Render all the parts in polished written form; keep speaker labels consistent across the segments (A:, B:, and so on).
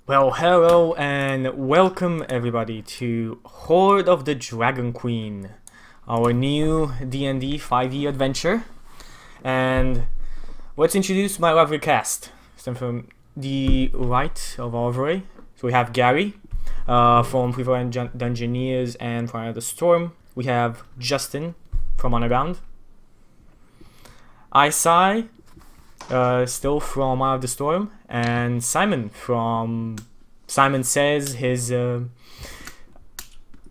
A: Well, hello and welcome everybody to Hoard of the Dragon Queen, our new D&D 5e adventure. And let's introduce my lovely cast. So from the right of our way, so we have Gary from Prevalent Dungeoneers and Fire of the Storm. We have Justin from Underground. Eyecye, still from Eye of the Storm, and Simon from Simon Says, his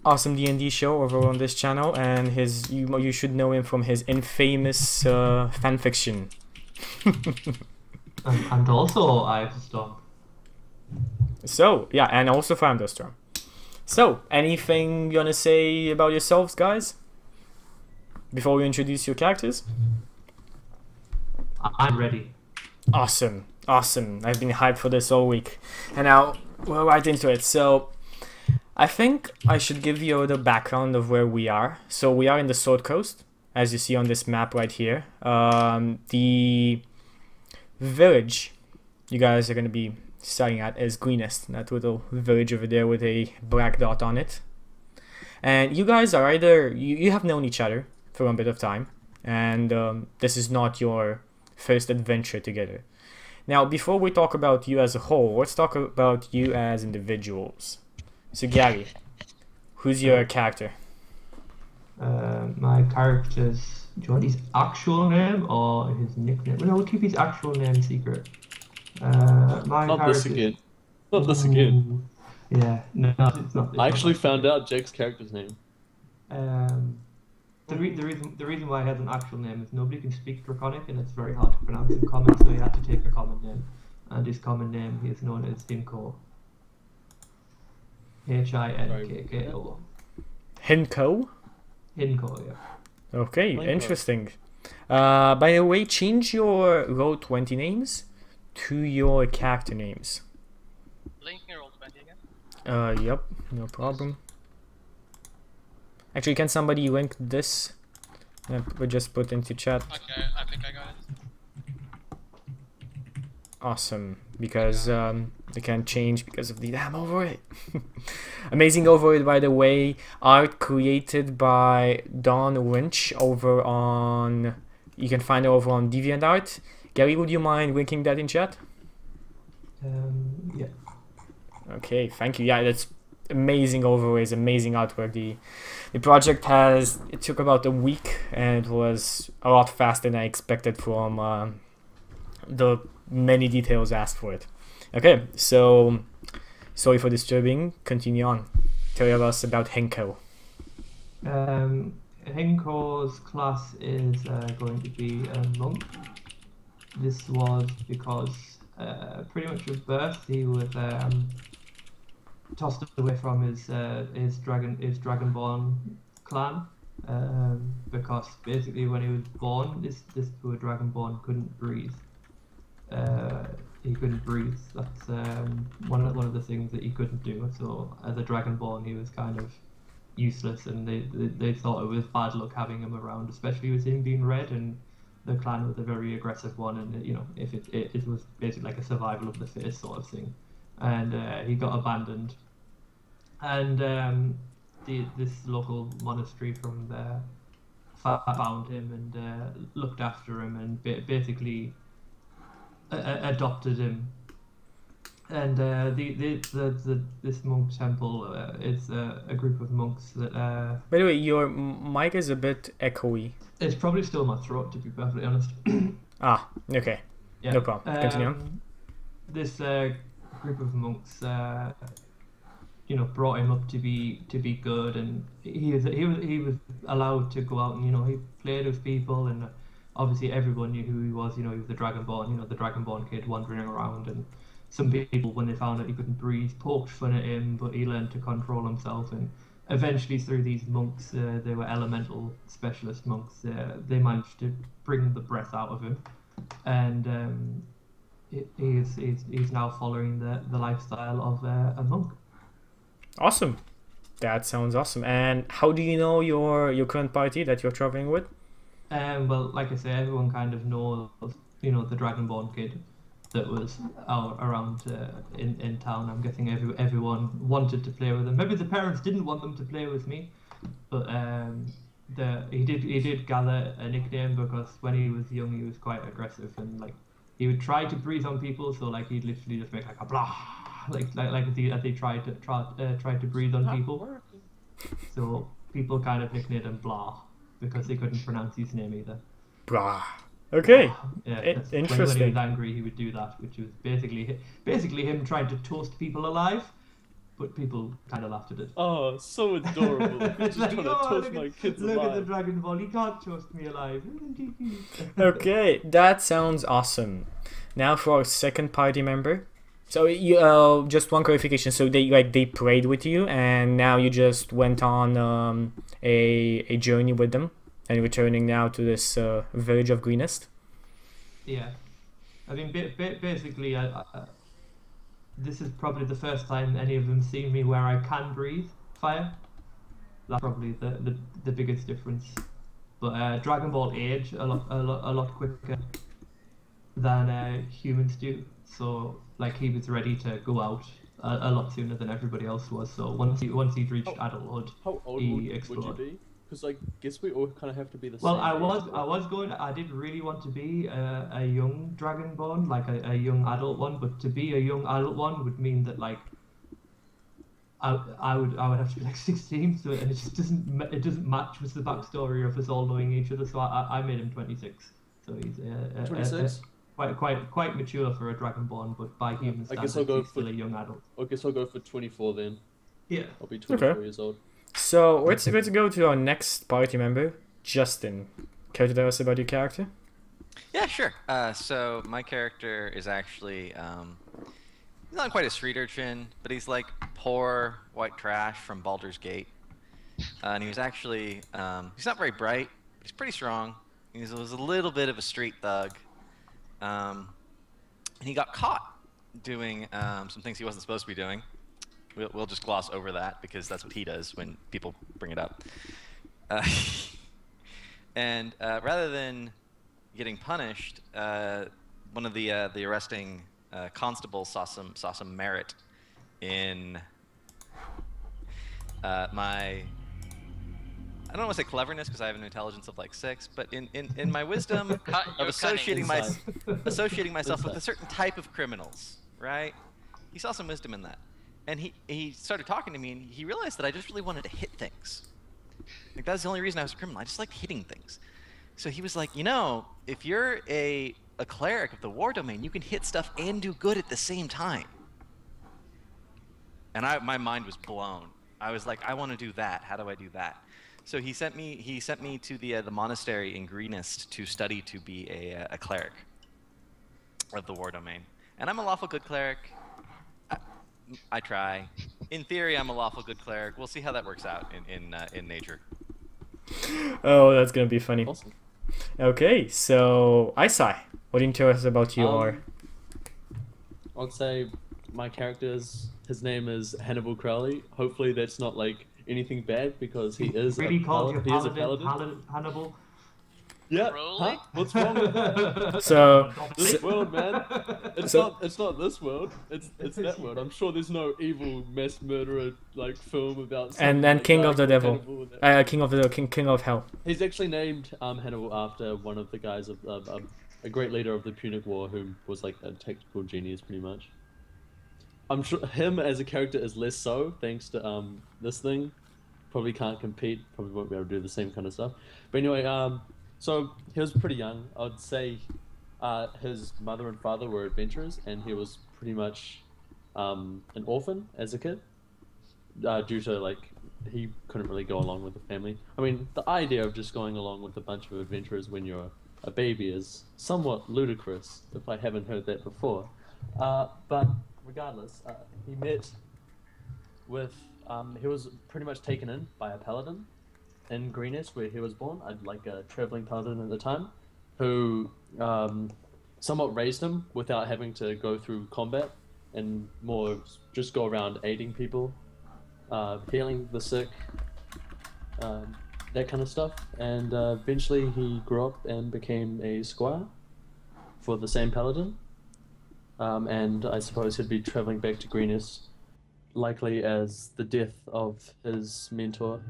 A: awesome D&D show over on this channel, and his you should know him from his infamous fanfiction.
B: And also Eye of the Storm.
A: So yeah, and also Fire of the Storm. So anything you wanna say about yourselves, guys, before we introduce your characters?
B: I'm ready.
A: Awesome, awesome. I've been hyped for this all week. And now we're right into it. So I think I should give you the background of where we are. So we are in the Sword Coast, as you see on this map right here. The village you guys are going to be starting at is Greenest, that little village over there with a black dot on it. And you guys are either, you have known each other for a bit of time, and this is not your first adventure together. Now, before we talk about you as a whole, let's talk about you as individuals. So, Gary, who's your character?
B: My character's... Do you want his actual name or his nickname? No, we'll keep his actual name secret.
C: Not this again. Not this again.
B: Yeah, no, it's not this.
C: I actually found out Jake's character's name.
B: The reason why he has an actual name is nobody can speak Draconic and it's very hard to pronounce in common, so he had to take a common name. And his common name he is known as Hinko. Hinkko.
A: Hinko?
B: Hinko, yeah.
A: Okay,
C: Hinko.
A: interesting. By the way, change your Roll20 names to your character names.
D: Linking your Roll20 again?
A: Yep, no problem. Actually, can somebody link this? We just put into chat.
D: Okay, I think I got it.
A: Awesome, because they can't change because of the damn overlay. Amazing overlay, by the way. Art created by Don Lynch over on... You can find it over on DeviantArt. Gary, would you mind linking that in chat?
B: Yeah.
A: Okay, thank you. Yeah, that's amazing overlays, amazing artwork. The project it took about a week, and it was a lot faster than I expected from the many details asked for it. Okay, so sorry for disturbing. Continue on. Tell us about Hinko.
B: Hinko's class is going to be a monk. This was because pretty much at birth he was tossed away from his Dragonborn clan, because basically when he was born, this poor Dragonborn couldn't breathe. He couldn't breathe. That's one of the things that he couldn't do. So as a Dragonborn, he was kind of useless, and they thought it was bad luck having him around, especially with him being red, and the clan was a very aggressive one, and you know, if it was basically like a survival of the fittest sort of thing. And he got abandoned, and this local monastery from there found him and looked after him and basically adopted him. And this monk temple is a group of monks that.
A: By the way, your mic is a bit echoey.
B: It's probably still my throat, to be perfectly honest.
A: Ah, okay.
B: Yeah.
A: No problem. Continue on.
B: This group of monks, you know, brought him up to be good, and he was allowed to go out and, you know, he played with people, and obviously everyone knew who he was. You know, he was the Dragonborn, you know, the Dragonborn kid wandering around, and some people, when they found out he couldn't breathe, poked fun at him, but he learned to control himself, and eventually through these monks, they were elemental specialist monks, they managed to bring the breath out of him, and he's now following the lifestyle of a monk.
A: Awesome. That sounds awesome. And how do you know your current party that you're traveling with?
B: Well, like I say, everyone kind of knows, you know, the Dragonborn kid. that was out around in town. I'm guessing everyone wanted to play with him. Maybe the parents didn't want them to play with me, but he did gather a nickname because when he was young he was quite aggressive and like he would try to breathe on people. So like he'd literally just make like a blah, like as they tried to breathe on people. So people kind of nicknamed him Blah because they couldn't pronounce his name either.
A: Blah. Okay.
B: Yeah,
A: interesting.
B: When he was angry, he would do that, which was basically him trying to toast people alive. But people kind of laughed at it.
C: Oh, so adorable! Just
B: like,
C: trying to toast my kids alive.
B: Look at the Dragon Ball. He can't toast me alive.
A: Okay, that sounds awesome. Now for our second party member. So you just one clarification. So they played with you, and now you just went on a journey with them, and returning now to this village of Greenest.
B: Yeah, I mean basically, this is probably the first time any of them seen me where I can breathe fire. That's probably the biggest difference. But Dragon Ball age a lot quicker than humans do. So like he was ready to go out a lot sooner than everybody else was. So once he'd reached adulthood,
C: how old
B: he
C: would
B: explored.
C: you be? Because I guess we all kind of have to be the
B: Well,
C: same.
B: I did really want to be a young Dragonborn, like a young adult one. But to be a young adult one would mean that like I would have to be like 16. So it just doesn't match with the backstory of us all knowing each other. So I made him 26. So he's
C: 26.
B: Quite mature for a Dragonborn, but by human standards, he's still a young adult.
C: I guess I'll go for 24 then.
B: Yeah.
C: I'll be 24 years old.
A: So let's go to our next party member, Justin. Care to tell us about your character?
E: Yeah, sure. So my character is actually he's not quite a street urchin, but he's like poor white trash from Baldur's Gate. And he was actually he's not very bright. He's pretty strong. He was a little bit of a street thug. And he got caught doing some things he wasn't supposed to be doing. We'll just gloss over that because that's what he does when people bring it up. And rather than getting punished, one of the arresting constables saw some merit in my, I don't want to say cleverness because I have an intelligence of like 6, but in my wisdom of associating myself with a certain type of criminals, right? He saw some wisdom in that. And he started talking to me, and he realized that I just really wanted to hit things. Like, that's the only reason I was a criminal. I just liked hitting things. So he was like, you know, if you're a cleric of the war domain, you can hit stuff and do good at the same time. And my mind was blown. I was like, I want to do that. How do I do that? So he sent me to the monastery in Greenest to study to be a cleric of the war domain. And I'm a lawful good cleric. I try. In theory, I'm a lawful good cleric. We'll see how that works out in nature.
A: Oh, that's gonna be funny.
C: Awesome.
A: Okay, so Eyecye, what do you tell us about your?
C: I'd say my character's his name is Hannibal Crowley. Hopefully, that's not like anything bad because he is
B: really called you
C: paladin.
B: Hannibal.
C: Yeah.
D: Crowley?
C: Huh? What's wrong with that?
A: So
C: This world, man. It's not this world. It's that world. I'm sure there's no evil mass murderer like film about.
A: And
C: like
A: King of the Devil,
C: Hannibal
A: King of Hell.
C: He's actually named Hannibal after one of the guys of a great leader of the Punic War who was like a tactical genius pretty much. I'm sure him as a character is less so thanks to this thing. Probably can't compete. Probably won't be able to do the same kind of stuff. But anyway, so he was pretty young. I'd say his mother and father were adventurers, and he was pretty much an orphan as a kid due to like he couldn't really go along with the family. I mean, the idea of just going along with a bunch of adventurers when you're a baby is somewhat ludicrous, if I haven't heard that before. But regardless, he met with he was pretty much taken in by a paladin in Greenest, where he was born. I'd like a traveling paladin at the time, who somewhat raised him without having to go through combat, and more just go around aiding people, healing the sick, that kind of stuff. And eventually he grew up and became a squire for the same paladin. and I suppose he'd be traveling back to Greenest, likely as the death of his mentor,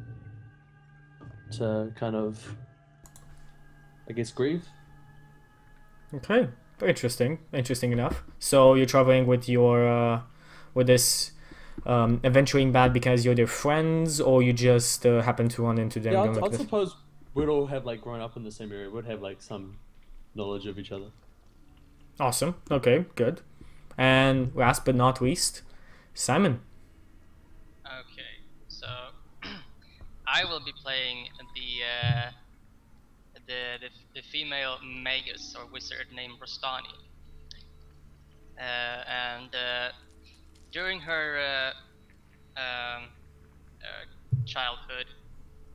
C: to kind of, I guess, grieve.
A: Okay, very interesting. Interesting enough. So you're traveling with your with this adventuring band because you're their friends, or you just happen to run into them?
C: Yeah,
A: going like
C: I'd
A: this?
C: suppose we'd all have like grown up in the same area. We'd have like some knowledge of each other.
A: Awesome. Okay, good. And last but not least, Simon.
D: Okay, so I will be playing the female magus or wizard named Rostani, and during her childhood,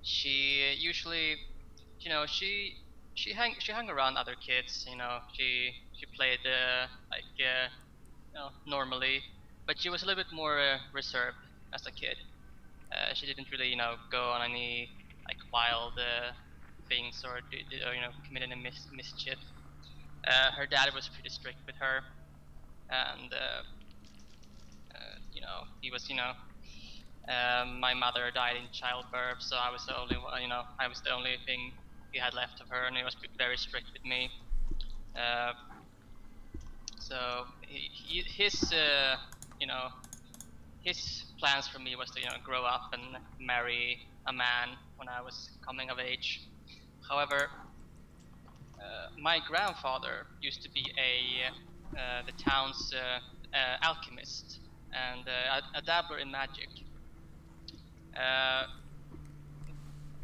D: she usually, she hung around other kids. She played normally, but she was a little bit more reserved as a kid. She didn't really go on any like wild things or commit any mischief. Her dad was pretty strict with her, and he was my mother died in childbirth, so I was the only I was the only thing he had left of her, and he was very strict with me. So his plans for me was to grow up and marry a man when I was coming of age. However, my grandfather used to be the town's alchemist and a dabbler in magic.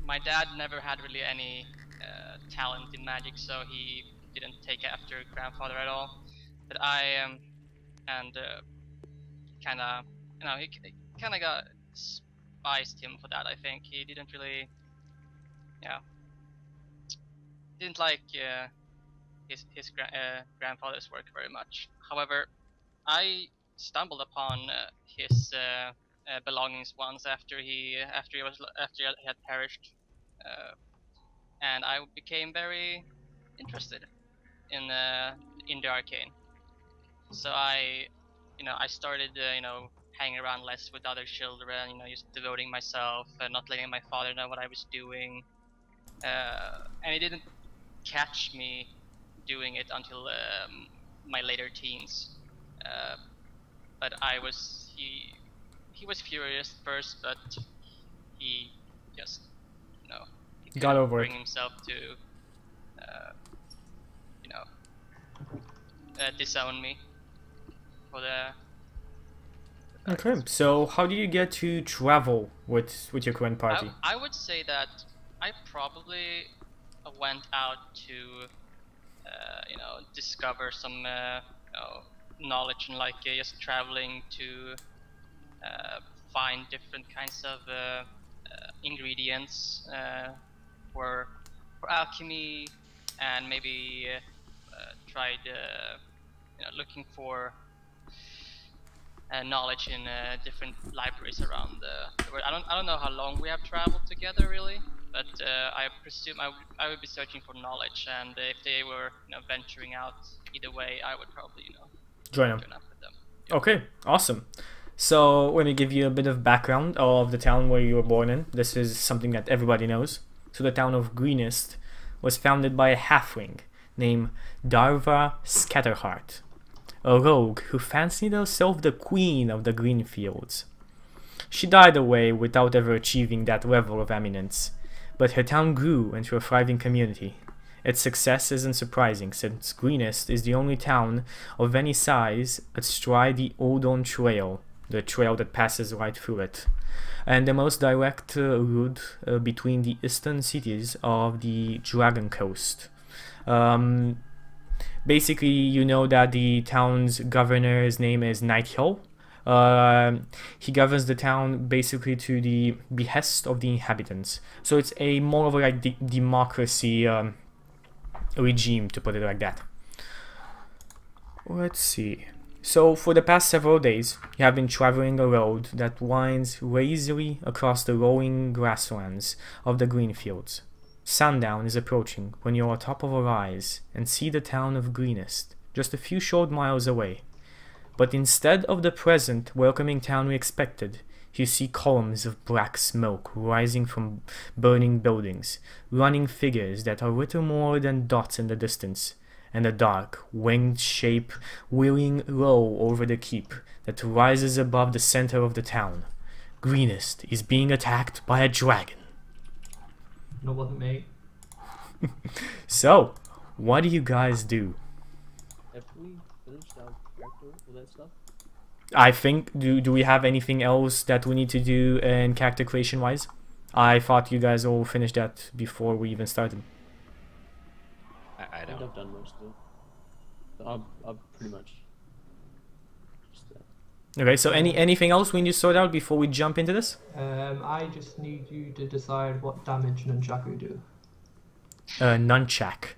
D: My dad never had really any talent in magic, so he didn't take after grandfather at all. But I and kind of he kind of got spiced him for that. I think he didn't really didn't like his grandfather's work very much. However, I stumbled upon his belongings once after he had perished, and I became very interested in the arcane. So I started hanging around less with other children, just devoting myself and not letting my father know what I was doing, and he didn't catch me doing it until my later teens. But he was furious first, but he just he
A: got over
D: bring
A: it.
D: himself to disown me for the
A: Okay, so how do you get to travel with your current party?
D: I would say that I probably went out to discover some knowledge and like just traveling to find different kinds of ingredients for alchemy, and maybe tried looking for knowledge in different libraries around the world. I don't know how long we have traveled together really, but I presume I would be searching for knowledge, and if they were venturing out either way, I would probably
A: join them.
D: up with them.
A: Okay, awesome. So let me give you a bit of background of the town where you were born in. This is something that everybody knows. So the town of Greenest was founded by a halfling named Darva Scatterheart, a rogue who fancied herself the queen of the green fields. She died away without ever achieving that level of eminence, but her town grew into a thriving community. Its success isn't surprising, since Greenest is the only town of any size astride the Odon Trail, the trail that passes right through it, and the most direct route between the eastern cities of the Dragon Coast. Basically, you know that the town's governor's name is Eyecye. He governs the town basically to the behest of the inhabitants. So it's a more of a like democracy regime, to put it like that. Let's see. So for the past several days, you have been traveling a road that winds lazily across the rolling grasslands of the green fields. Sundown is approaching when you're on top of a rise and see the town of Greenest, just a few short miles away. But instead of the present, welcoming town we expected, you see columns of black smoke rising from burning buildings, running figures that are little more than dots in the distance, and a dark, winged shape wheeling low over the keep that rises above the center of the town. Greenest is being attacked by a dragon.
B: No, it wasn't me.
A: So, what do you guys do?
C: Have we finished our character, all that stuff?
A: I think, do we have anything else that we need to do in character creation wise? I thought you guys all finished that before we even started.
E: I
C: think
E: don't.
C: I've done most of it. I'm pretty much. Just,
A: Okay, so anything else we need to sort out before we jump into this?
B: I just need you to decide what damage Nunchaku do.
A: Nunchak.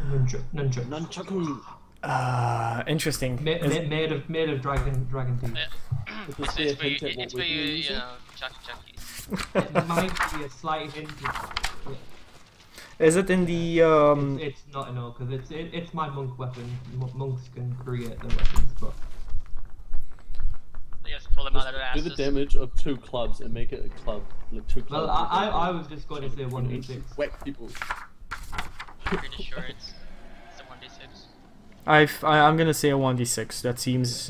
B: Nunchuck.
C: Nunchaku.
A: Interesting.
B: Made of dragon teeth.
D: It's for you, you know, chuckies.
B: It might be a slight hint.
A: Is it in the
B: It's not enough because it's my monk weapon. Monks can create their weapons, but
D: Just pull them out of their
C: Do
D: asses.
C: the damage of 2 clubs and make it a club. Like 2 clubs.
B: well, I was just going to say 1d6.
C: Whack people.
D: Pretty sure it's a 1d6.
A: I'm gonna say a 1d6. That seems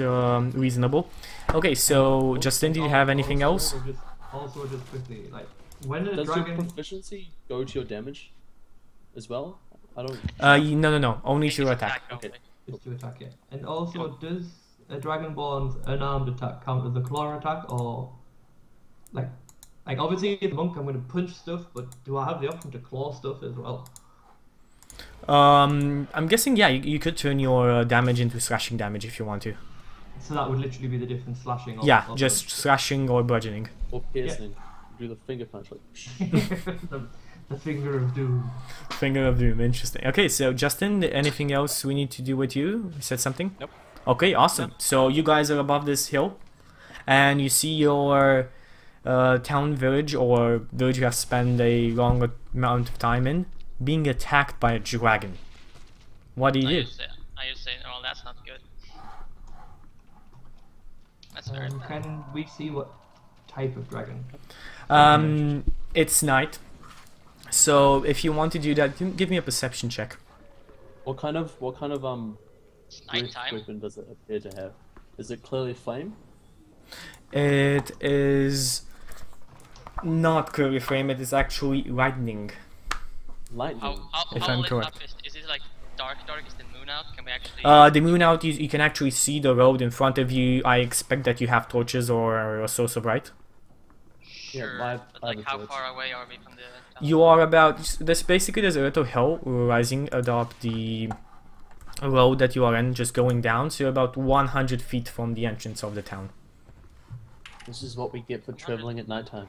A: reasonable. Okay, so Justin, do you have anything else?
B: Also, just quickly, like when a
C: Does your
B: dragon.
C: proficiency go to your damage as well? I don't.
A: No. Only to attack.
D: only.
B: Is to attack it. And also, does a Dragonborn's unarmed attack count as a claw attack, or like obviously as a monk I'm going to punch stuff, but do I have the option to claw stuff as well?
A: I'm guessing you could turn your damage into slashing damage if you want to.
B: So that would literally be the different slashing.
A: Yeah,
B: of
A: just slashing or bludgeoning.
C: Or piercing. Do the finger punch like.
B: the finger of doom.
A: Finger of Doom, interesting. Okay, so Justin, anything else we need to do with you? You said something?
E: Nope.
A: Okay, awesome. So you guys are above this hill, and you see your town village, or village you have spent a long amount of time in, being attacked by a dragon. What do you do?
D: I just say, oh, that's not good. That's very bad.
B: Can we see what type of dragon?
A: It's night. So if you want to do that, give me a perception check.
C: What kind of
D: It's
C: breath
D: nighttime.
C: weapon does it appear to have? Is it clearly flame?
A: It is not clearly flame, it is actually lightning.
C: Lightning.
A: If
D: How
A: I'm
D: lit
A: correct.
D: up is it like dark? Is the moon out? Can we actually?
A: The moon out, you can actually see the road in front of you. I expect that you have torches or a source of light.
D: Sure,
C: I
D: but
C: have
D: like
C: a
D: how
C: torch.
D: far away are we from the town?
A: You are about, there's a little hill rising atop the road that you are in, just going down, so you're about 100 feet from the entrance of the town.
C: This is what we get for traveling at nighttime.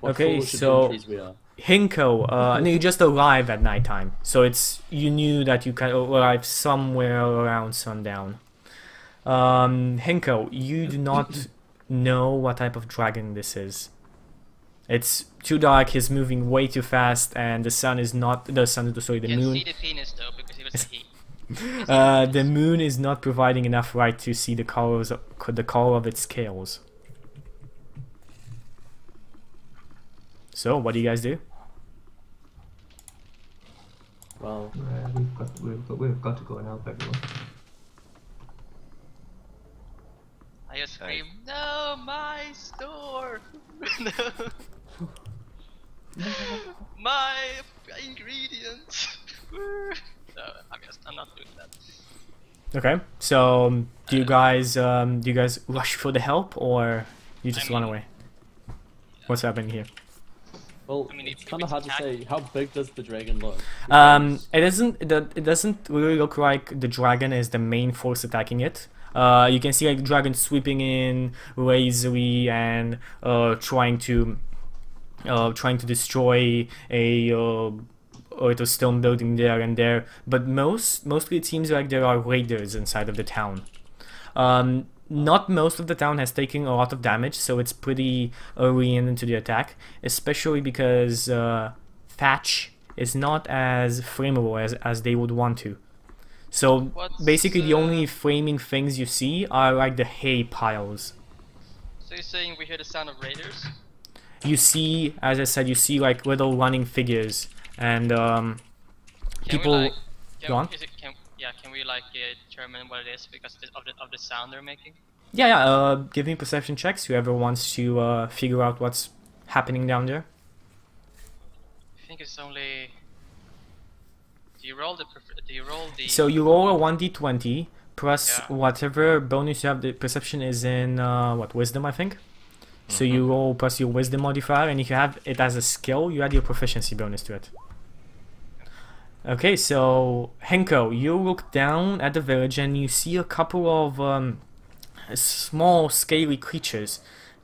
C: What
A: Okay,
C: foolish
A: so-
C: adventurers we are.
A: Hinko, no, you just arrive at nighttime, so you knew that you can arrive somewhere around sundown. Hinko, you do not know what type of dragon this is. It's too dark, he's moving way too fast, and the
D: Can
A: moon.
D: see the penis though because it was a he.
A: The moon is not providing enough light to see the color of its scales. So, what do you guys do?
C: Well,
B: We've got to go and help everyone.
D: I just scream, no, my store! No. My ingredients! No, I'm not doing that.
A: Okay, so do you guys rush for the help, or you just run away? What's happening here?
C: well,
D: I mean,
C: it's
D: if
C: kind of
D: it's
C: hard to
D: attack-
C: say. How big does the dragon look?
A: It doesn't really look like the dragon is the main force attacking it. You can see like the dragon sweeping in lazily and trying to destroy a little stone building there and there. But mostly it seems like there are raiders inside of the town. Not most of the town has taken a lot of damage, so it's pretty early into the attack, especially because thatch is not as flammable as they would want to. So
D: What's,
A: basically the only flaming things you see are like the hay piles.
D: So you're saying we hear the sound of raiders?
A: You see, as I said, you see like little running figures and people.
D: We, like,
A: Go on.
D: Can we like determine what it is because of the sound they're making?
A: Yeah. Give me perception checks. Whoever wants to figure out what's happening down there.
D: I think it's only. Do you roll the?
A: So you roll a 1d20 plus whatever bonus you have. The perception is in what, wisdom, I think. So you roll plus your wisdom modifier, and if you have it as a skill, you add your proficiency bonus to it. Okay, so Henko, you look down at the village and you see a couple of small, scaly creatures,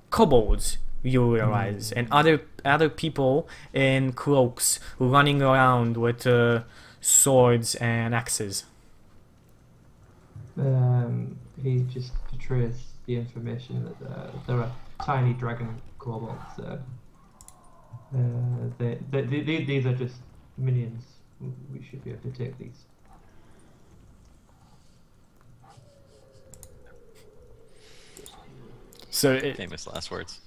A: kobolds. You realize, and other people in cloaks running around with swords and axes.
B: He just betrays the information that there are tiny dragon kobolds. These are just minions. We should be able to take these.
A: So
E: Famous last words.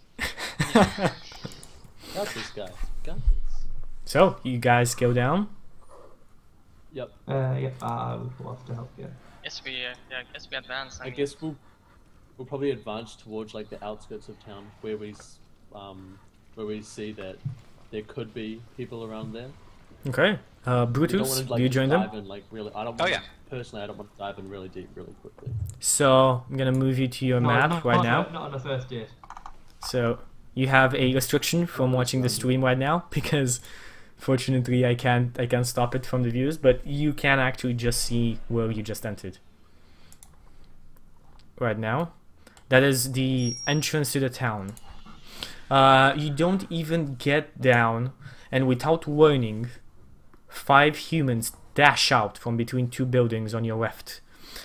C: Got this guy. Got this.
A: So you guys go down.
C: Yep.
B: Yep. We'll have to help you.
D: Yes, we advance.
C: I guess we'll probably advance towards like the outskirts of town where we see that there could be people around there.
A: Okay. Brutus, do you join them?
C: Personally, I don't want to dive in really deep, really quickly.
A: So I'm gonna move you to your map right now.
B: Not on the first date.
A: So you have a restriction from watching the stream right now because fortunately I can't stop it from the views, but you can actually just see where you just entered. Right now. That is the entrance to the town. You don't even get down, and without warning, 5 humans dash out from between 2 buildings on your left.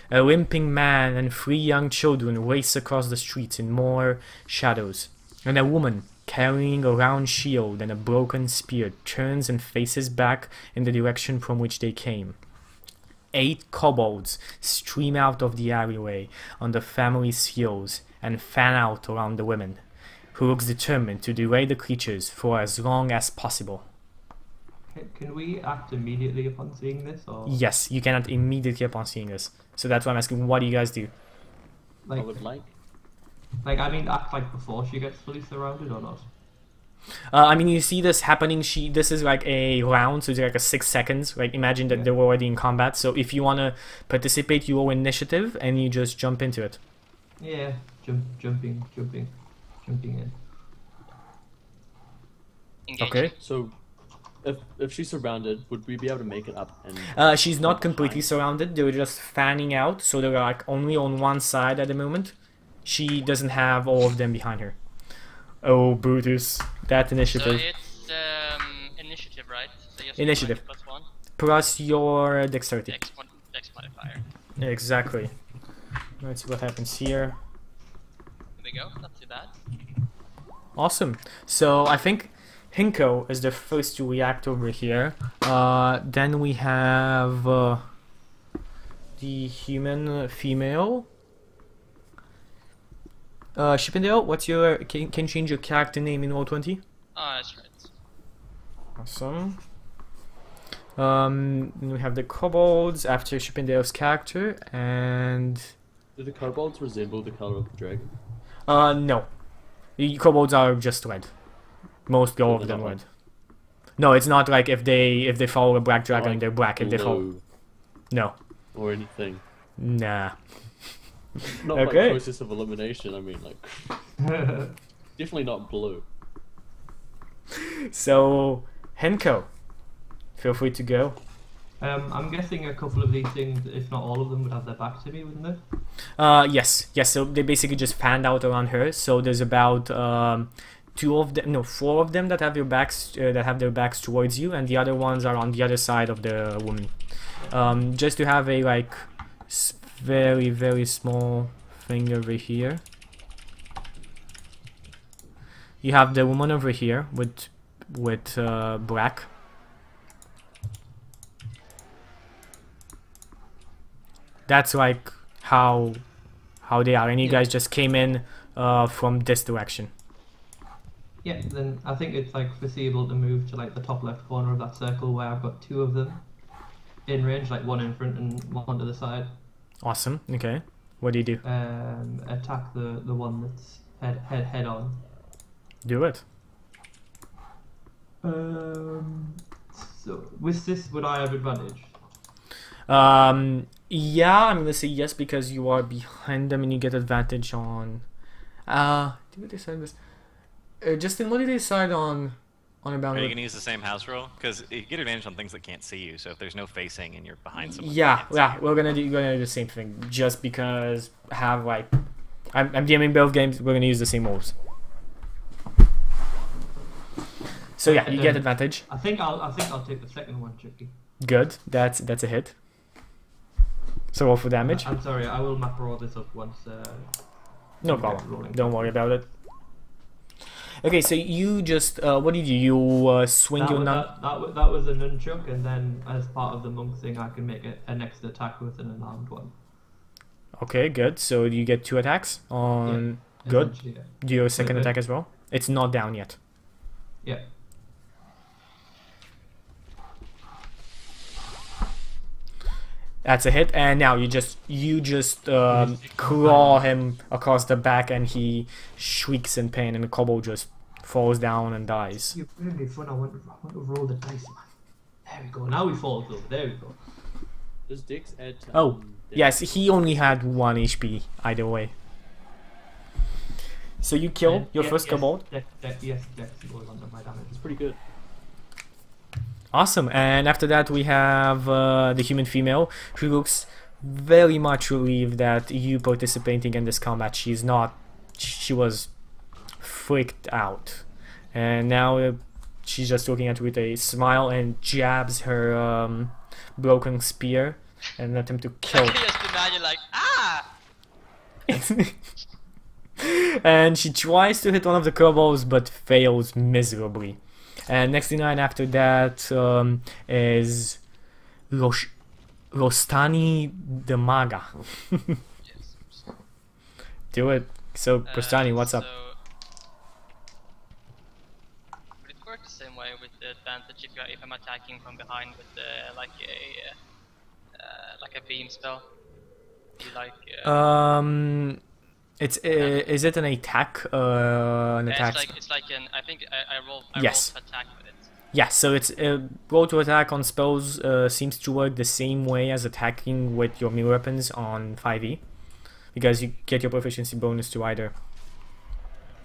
A: A limping man and 3 young children race across the streets in more shadows, and a woman carrying a round shield and a broken spear turns and faces back in the direction from which they came. 8 kobolds stream out of the alleyway on the family's heels and fan out around the women, who looks determined to delay the creatures for as long as possible.
B: Can we act immediately upon seeing this? Or?
A: Yes, you cannot immediately upon seeing this. So that's why I'm asking, what do you guys do?
C: I would like.
B: I mean, act like before she gets fully surrounded or not?
A: I mean, you see this happening. This is like a round, so it's like a 6 seconds. Like, imagine that they're already in combat. So if you want to participate, you roll initiative and you just jump into it.
B: Yeah, jumping in.
D: Engage.
A: Okay.
C: So, if she's surrounded, would we be able to make it up? And
A: she's not completely surrounded. They're just fanning out, so they're like only on one side at the moment. She doesn't have all of them behind her. Oh, Brutus, that initiative.
D: So it's initiative, right? So just
A: Initiative.
D: +1.
A: Plus your dexterity.
D: Dex modifier.
A: Exactly. Let's see what happens here.
D: Here we go. Not too bad.
A: Awesome. So I think Hinko is the first to react over here. Then we have the human female. Chippendale, what's your can you change your character name in Roll20?
D: Ah, that's right.
A: Awesome. Then we have the kobolds after Chippendale's character, and
C: do the kobolds resemble the color of the dragon?
A: no. The kobolds are just red. Most all of them red. No, it's not like if they follow a black dragon,
C: like
A: they're black. If they follow, no.
C: Or anything.
A: Nah.
C: Not
A: Okay.
C: like process of elimination. I mean, like definitely not blue.
A: So, Henko, feel free to go.
B: I'm guessing a couple of these things, if not all of them, would have their back to me, wouldn't they?
A: Yes. So they basically just fanned out around her. So there's about 4 of them that have their backs towards you, and the other ones are on the other side of the woman. Just to have a like very, very small thing over here. You have the woman over here with black. that's like how they are, and you guys just came in from this direction.
B: Yeah, then I think it's like foreseeable to move to like the top left corner of that circle where I've got 2 of them in range, like 1 in front and 1 to the side.
A: Awesome. Okay. What do you do?
B: Attack the one that's head on.
A: Do it.
B: So with this, would I have advantage?
A: Yeah, I'm gonna say yes because you are behind them and you get advantage on. Did we decide this? Justin, what did they decide on a boundary?
E: Are you gonna use the same house rule? Because you get advantage on things that can't see you. So if there's no facing and you're behind someone,
A: Yeah, we're gonna do the same thing. Just because have like, I'm DMing both games. We're gonna use the same moves. So yeah, you get advantage.
B: I think I'll take the second one, Chicky.
A: Good. That's a hit. So roll for damage.
B: I'm sorry, I will map all this up once.
A: No problem. Don't worry about it. Okay, so you just what did you do? You swing your
B: that was a nunchuck, and then as part of the monk thing, I can make a next attack with an unarmed one.
A: Okay, good. So you get 2 attacks on.
B: Yeah,
A: good.
B: yeah.
A: Do your second attack as well? It's not down yet.
B: Yeah.
A: That's a hit, and now you just claw him across the back, and he shrieks in pain, and the kobold just falls down and dies.
B: You're really fun. I want to roll the dice, man. There we go. Now we fall over. There we go.
C: Does Dix add?
A: Oh, yes, he only had 1 HP either way. So you kill your first kobold.
B: Yes, Dex goes under my damage.
C: It's pretty good.
A: Awesome, and after that we have the human female, who looks very much relieved that you participating in this combat. She was freaked out, and now she's just looking at you with a smile and jabs her broken spear and attempt to kill.
D: I can just imagine like,
A: And she tries to hit one of the kobolds but fails miserably. And next in line after that is Rostani the Maga.
D: yes.
A: Do it. So, Rostani, what's up?
D: Would it work the same way with the advantage if I'm attacking from behind with like a beam spell? Do you like?
A: Is it an attack? An attack?
D: It's like an. I think I roll to attack with it.
A: Yeah, so it's roll to attack on spells seems to work the same way as attacking with your melee weapons on 5e, because you get your proficiency bonus to either.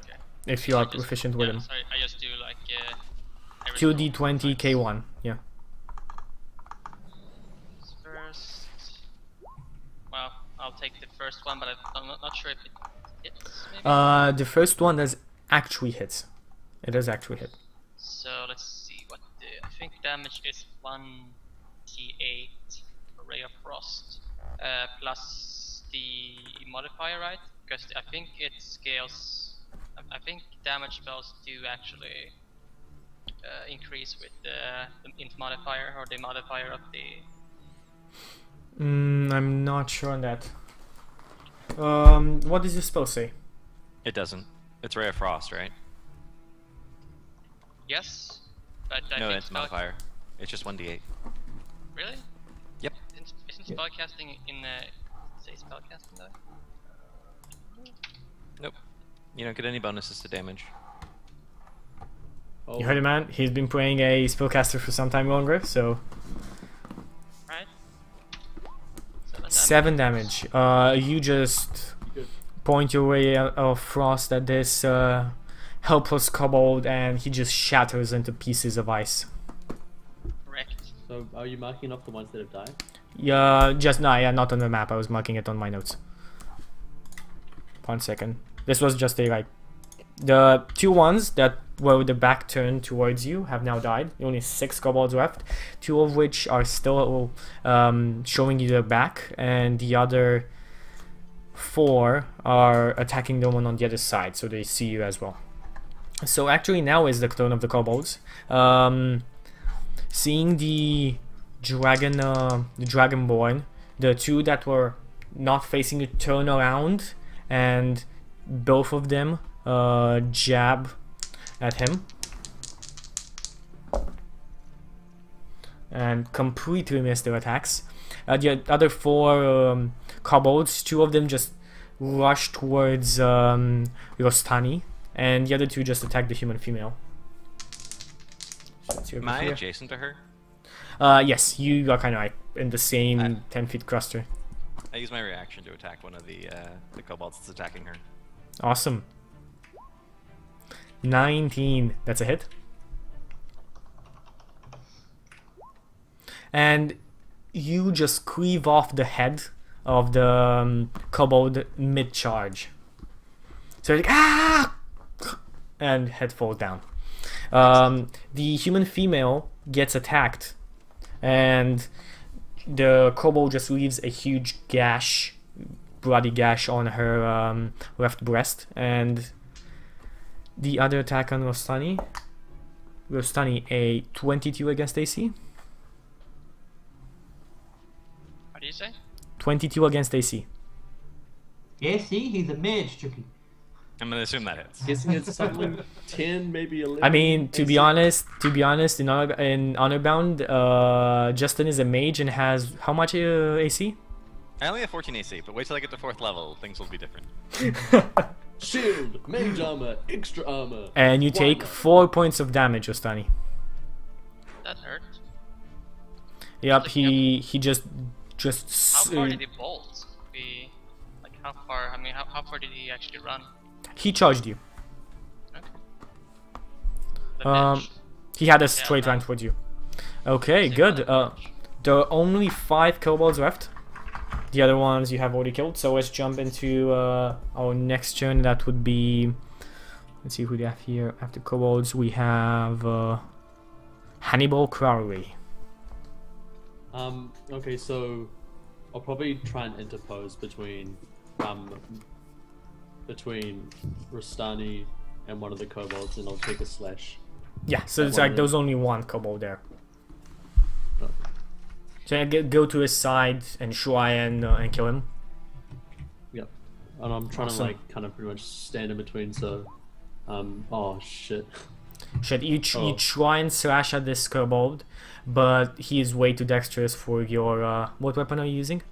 D: Okay.
A: If you are proficient with them.
D: Sorry, I just do like
A: 2d20 k1. Yeah.
D: First, well, I'll take the first one, but I'm not sure if it hits. Maybe?
A: The first one does actually hit. It does actually hit.
D: So let's see what I think damage is 1d8 for Ray of Frost plus the modifier, right? Because I think it scales. I think damage spells do actually increase with the int modifier or the modifier of the.
A: I'm not sure on that. What does your spell say?
E: It doesn't. It's Ray of Frost, right?
D: Yes, but I
E: No,
D: think
E: it's modifier. It's just 1d8.
D: Really?
E: Yep.
D: Isn't spellcasting in say spellcasting though?
E: Nope. You don't get any bonuses to damage.
C: Oh.
A: You heard it, man. He's been playing a spellcaster for some time longer, so
D: Right.
A: 7 damage. You just point your way of frost at this helpless kobold, and he just shatters into pieces of ice.
D: Correct.
C: So, are you marking off the ones that have died?
A: Yeah, not on the map. I was marking it on my notes. 1 second. This was just a like the 2 ones that were with the back turned towards you have now died. Only 6 kobolds left, 2 of which are still showing you their back, and the other 4 are attacking the one on the other side, so they see you as well. So actually now is the turn of the kobolds. Seeing the dragonborn the two that were not facing you turn around, and both of them jab at him. And completely miss their attacks. The other 4 kobolds, 2 of them just rush towards Rostani, and the other 2 just attack the human female.
E: Am I adjacent to her?
A: Yes, you are kind of like in the same 10-feet cluster.
E: I use my reaction to attack one of the kobolds that's attacking her.
A: Awesome. 19, that's a hit. And you just cleave off the head of the kobold mid-charge. So you're like, ah! And head falls down. The human female gets attacked, and the kobold just leaves a huge gash, bloody gash on her left breast. And the other attack on Rostani, a 22 against AC.
D: What do you say?
A: 22 against AC.
B: AC, he's a mage, Chucky.
E: I'm gonna assume that hits.
C: Guessing it's something 10, maybe 11.
A: I mean, to be honest, in Honorbound, Justin is a mage and has how much AC?
E: I only have 14 AC, but wait till I get to 4th level, things will be different.
C: Shield, mage armor, extra armor.
A: And you take 4 points of damage, Ostani.
D: That hurt.
A: Yep, he just.
D: How far did he bolt? Like how far? I mean, how far did he actually run?
A: He charged you.
D: Okay. The bitch.
A: He had a straight line towards you. Okay, good. There are only 5 kobolds left. The other ones you have already killed. So let's jump into our next turn. That would be. Let's see who we have here. After kobolds, we have Hannibal Crowley.
C: Okay, so I'll probably try and interpose between Rostani and one of the kobolds, and I'll take a slash.
A: Yeah, so it's like there's only 1 kobold there.
C: Okay.
A: So I go to his side and try and kill him.
C: Yep. And I'm trying to like kind of pretty much stand in between. So, oh shit.
A: Shit, you try and slash at this kobold, but he is way too dexterous for your what weapon are you using?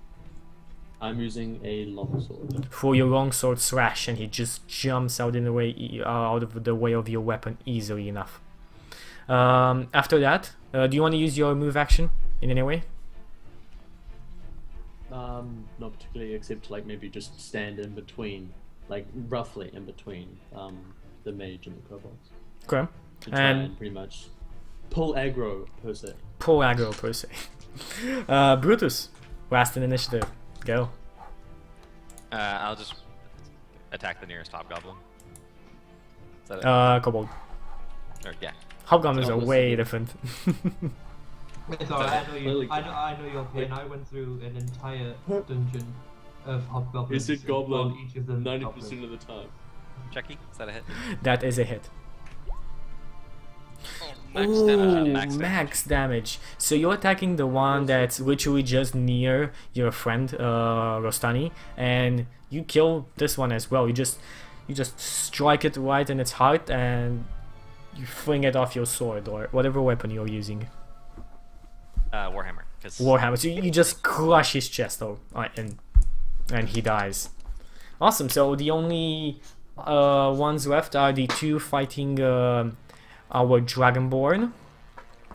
C: I'm using a longsword.
A: For your longsword slash, and he just jumps out of the way of your weapon easily enough. After that, do you want to use your move action in any way?
C: Not particularly, except like maybe just stand in between, like roughly in between the mage and the kobolds.
A: Okay.
C: To try and pretty much pull aggro per se.
A: Pull aggro per se. Brutus, last in initiative. Go.
E: I'll just attack the nearest hobgoblin. Is that it?
A: Kobold.
E: Or, yeah.
A: Hobgoblins are way different.
B: It's alright, I know your pain. I went through an entire dungeon of hobgoblins.
C: Is it goblin?
B: Each of them
C: 90% of the time.
E: Chucky, is that a hit?
A: That is a hit.
D: Max damage.
A: Max damage. So you're attacking the one that's literally just near your friend Rostani, and you kill this one as well. You just strike it right in its heart, and you fling it off your sword or whatever weapon you're using.
E: Warhammer.
A: Warhammer. So you just crush his chest, and he dies. Awesome. So the only ones left are the 2 fighting our Dragonborn,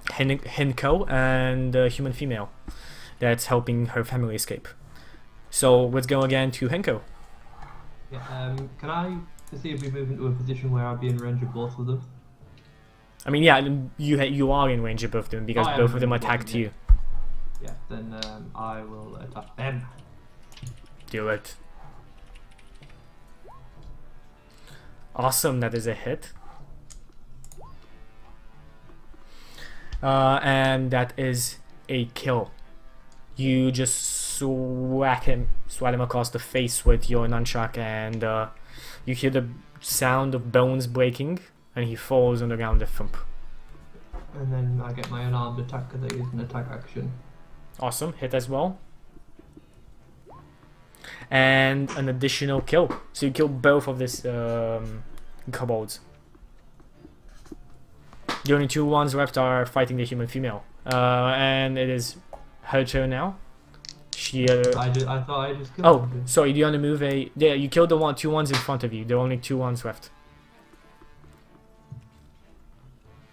A: Hinko, and the human female that's helping her family escape. So let's go again to Hinko.
B: Yeah, can I see if we move into a position where I'll be in range of both of them?
A: I mean, yeah, you are in range of both of them because both of them attacked you.
B: Yeah, then I will attack them.
A: Do it. Awesome, that is a hit. And that is a kill. You just swat him across the face with your nunchuck, and you hear the sound of bones breaking, and he falls on the ground a thump.
B: And then I get my unarmed attack because I use an attack action.
A: Awesome, hit as well. and an additional kill. So you kill both of these kobolds. The only two ones left are fighting the human female. And it is her turn now. She.
B: I thought I just killed
A: Oh,
B: them.
A: sorry. Do you want to move a? Yeah, you killed the two ones in front of you. There are only two ones left.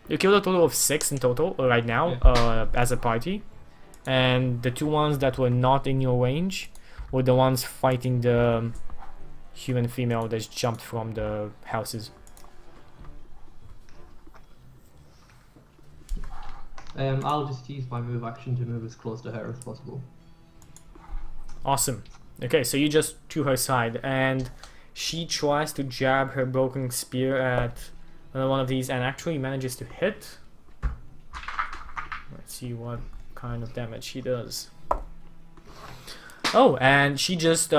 A: You killed a total of 6 in total right now, as a party, and the two ones that were not in your range were the ones fighting the human female that jumped from the houses.
B: I'll just use my move action to move as close to her as possible.
A: Awesome. Okay, so you just to her side, and she tries to jab her broken spear at one of these and actually manages to hit. Let's see what kind of damage she does. Oh, and she just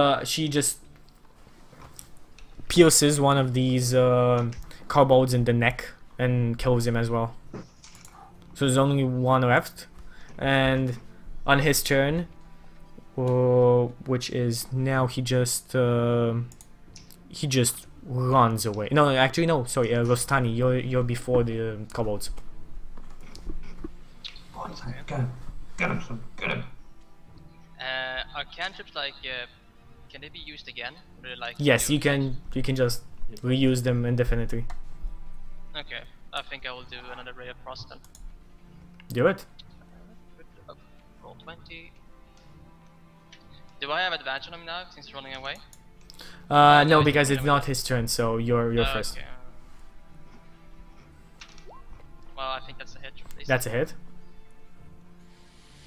A: pierces one of these kobolds in the neck and kills him as well. So there's only one left, and on his turn, which is now, he just runs away. No, actually no. Sorry, Rostani, you're before the kobolds.
B: Oh, get him! Get him, son! Get him!
D: Are cantrips like can they be used again? Or like
A: Yes,
D: new
A: you can just reuse them indefinitely.
D: Okay, I think I will do another ray of frost then.
A: Do it.
D: Roll 20. Do I have advantage on him now since he's running away?
A: No, because it's not his turn, so you're first.
D: Okay. Well, I think that's a hit. At least.
A: That's a hit.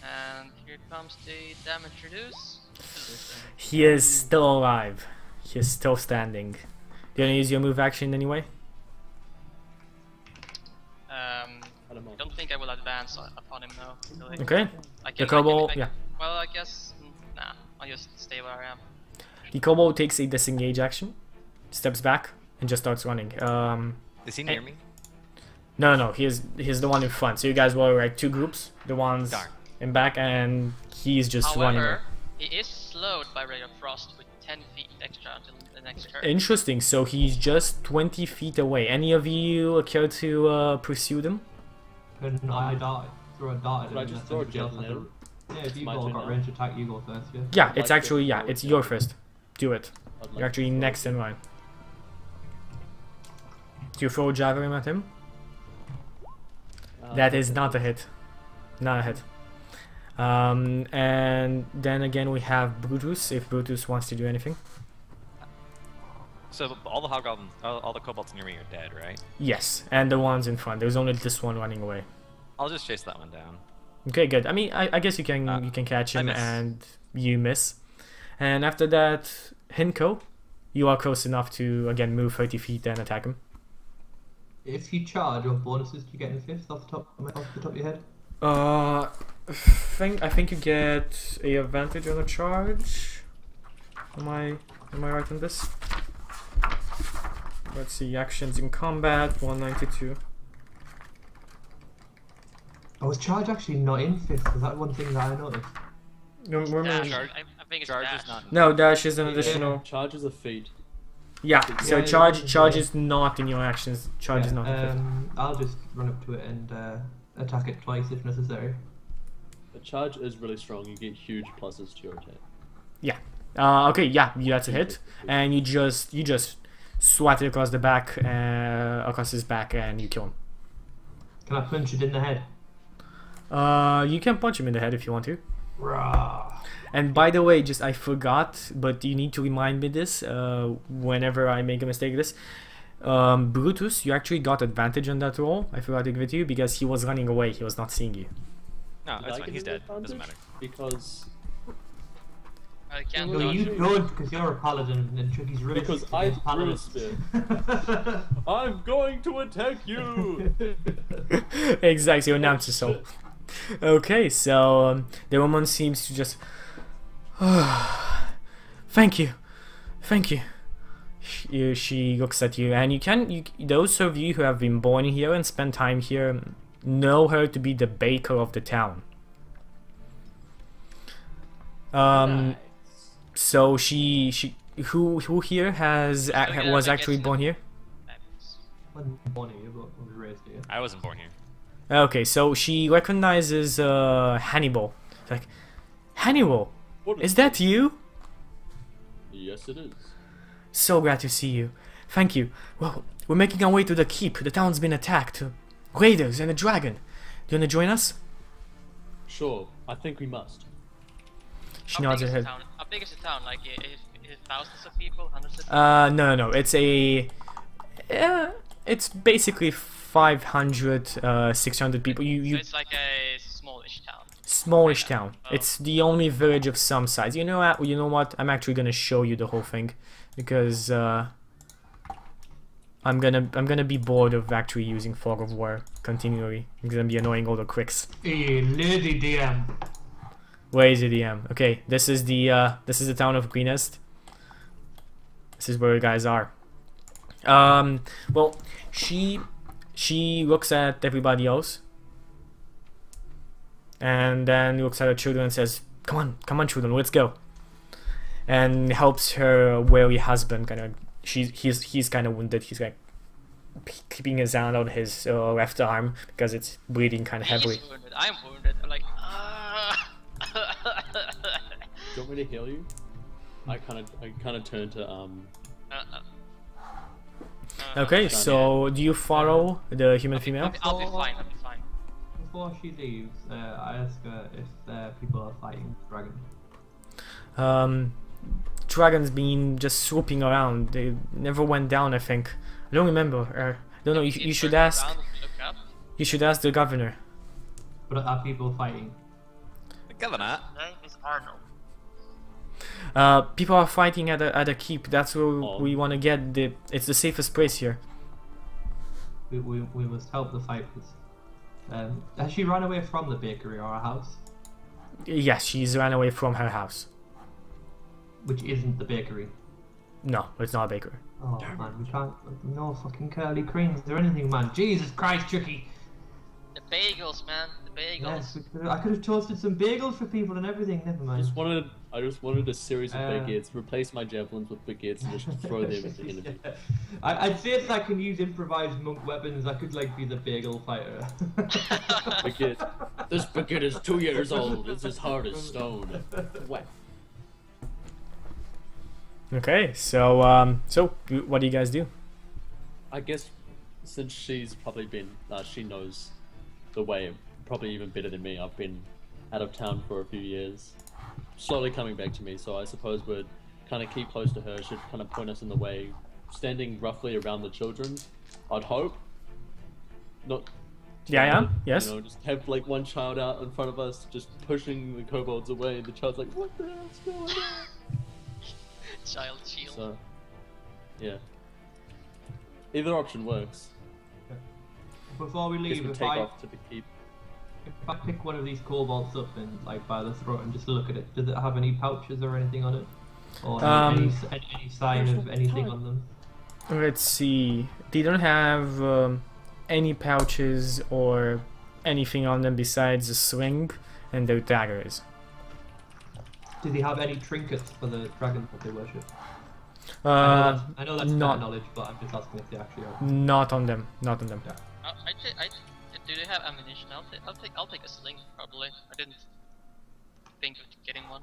D: And here comes the damage reduce.
A: He is still alive. He is still standing. Do you wanna use your move action anyway?
D: I don't think I will advance upon him now. Really.
A: Okay.
D: I
A: The
D: can,
A: kobold,
D: I can,
A: yeah.
D: Well, I guess nah. I'll just stay where I am.
A: The kobold takes a disengage action, steps back, and just starts running.
E: Is he near me?
A: No. He's the one in front. So you guys were like two groups. The ones
E: Darn.
A: in back, and he's just running.
D: However, he is slowed by Ray of Frost with 10 feet extra until the next turn.
A: Interesting. So he's just 20 feet away. Any of you care to pursue them?
B: Couldn't I die? Throw a dart at him.
C: Could I just
B: and
C: throw a
B: somebody else
C: javelin
B: has
C: at him?
B: Yeah, if you've
C: My
B: all
C: turn
B: got
C: now.
B: range attack, you go first, yeah?
A: Yeah,
C: I'd
A: it's
C: like
A: actually,
C: to
A: yeah,
C: throw
A: it's
C: a
A: your
C: javelin.
A: first. Do it.
C: I'd like
A: You're actually
C: to throw
A: next
C: a
A: in line. Do you throw a javelin at him? That is not a hit. Not a hit. And then again we have Brutus, if Brutus wants to do anything.
E: So all the hobgoblins, all the kobolds near me are dead, right?
A: Yes, and the ones in front. There's only this one running away.
E: I'll just chase that one down.
A: Okay, good. I mean, I guess you can catch
E: I
A: him
E: miss.
A: and you miss. And after that, Hinko, you are close enough to again move 30 feet and attack him.
B: If you charge, what bonuses do you get in fifth off the top of your head?
A: I think you get a advantage on a charge. Am I right on this? Let's see, actions in combat 192.
B: I was charge actually not in fifth. Was that one thing that I noticed?
A: No, remember?
D: Dash,
E: Charge-
D: I think it's
E: Charge
D: dash.
E: is not.
A: No, dash is an additional.
C: Charge is a feat.
A: Yeah, so
B: Yeah,
A: charge
B: yeah.
A: is not in your actions. Charge is not. in fifth.
B: I'll just run up to it and attack it twice if necessary.
C: A charge is really strong. You get huge pluses to your attack.
A: Yeah. Okay. Yeah, that's a hit, and you just swat it across the back, across his back, and you kill him.
B: Can I punch it in the head?
A: You can punch him in the head if you want to.
B: Rah.
A: And by the way, I forgot, but you need to remind me this whenever I make a mistake. This Brutus, you actually got advantage on that roll. I forgot to give it to you because he was running away. He was not seeing you.
E: No,
C: Did
E: that's
C: I
E: fine.
C: get
E: He's
C: an
E: dead. Doesn't
C: advantage?
E: matter.
C: Because
D: I can't
B: No,
D: dodge.
B: you don't, because you're a paladin and Tricky's really.
C: Because I threw a spear. I'm going to attack you.
A: Exactly, you announced yourself. Okay, so the woman seems to just. Thank you. She looks at you, and those of you who have been born here and spent time here know her to be the baker of the town.
C: Nice.
A: So who here was actually born here?
B: Wasn't born here, but was raised here.
E: I wasn't born here.
A: Okay, so she recognizes Hannibal. Like, Hannibal, is that you?
C: Yes, it is.
A: So glad to see you. Thank you. Well, we're making our way to the keep. The town's been attacked. Raiders and a dragon. Do you want to join us?
C: Sure, I think we must.
A: She nods her head.
D: How big is the town? Like, is it thousands of people? Hundreds of people?
A: No. It's basically 500, 600 people.
D: So it's like a smallish town.
A: Smallish town. It's the only village of some size. You know what? I'm actually gonna show you the whole thing, because I'm gonna be bored of actually using Fog of War continually. I'm gonna be annoying all the quicks.
B: Hey, lady DM.
A: Where is the DM? Okay, this is the town of Greenest. This is where you guys are. Well, she looks at everybody else, and then looks at her children and says, come on children, let's go. And helps her weary husband kind of, he's kind of wounded. He's like keeping his hand on his left arm because it's bleeding kind of heavily.
D: He's wounded. I'm wounded. I'm like,
C: Do you want me to heal you? I kind of turn to
A: Okay, so do you follow the human female?
D: I'll be fine. I'll be fine.
B: Before she leaves, I ask her if people are fighting dragon.
A: Dragons been just swooping around. They never went down, I think. I don't remember. I don't know. You should ask. You should ask the governor.
B: But are people fighting?
E: The governor.
D: Name is Arnold.
A: People are fighting at a keep. That's where we want to get. It's the safest place here.
B: We must help the fighters. Has she run away from the bakery or her house?
A: Yes, she's ran away from her house.
B: Which isn't the bakery.
A: No, it's not a bakery.
B: Oh man, we can't. No fucking curly creams or anything, man. Jesus Christ, Chucky.
D: The bagels, man. The bagels.
B: Yes, I could have toasted some bagels for people and everything. Never mind.
C: I just wanted a series of baguettes. Replace my javelins with baguettes and just throw them at the enemy.
B: Yeah. I'd say that I can use improvised monk weapons. I could like be the bagel fighter.
C: Baguette. This baguette is 2 years old. It's as hard as stone. What?
A: Okay, so what do you guys do?
C: I guess since she's probably been, she knows the way probably even better than me. I've been out of town for a few years, slowly coming back to me. So I suppose we'd kind of keep close to her. She'd kind of point us in the way, standing roughly around the children. I'd hope. Not.
A: Yeah. Yes.
C: You know, just have like one child out in front of us, just pushing the kobolds away, and the child's like, "What the hell's going on?"
D: Child shield.
C: So, yeah. Either option works.
B: Before we
C: Guess
B: leave,
C: we
B: if
C: take
B: I
C: off to the keep.
B: pick one of these kobolds up and like by the throat and just look at it, does it have any pouches or anything on it, or any sign of anything on them?
A: Let's see. They don't have any pouches or anything on them besides a sling and their daggers.
B: Do they have any trinkets for the dragons that they worship?
A: I
B: know that's
A: not
B: common knowledge, but I'm just asking if they actually are.
A: not on them. Not on them.
B: Yeah.
D: Do they have ammunition? I'll take a sling probably. I didn't think of getting one.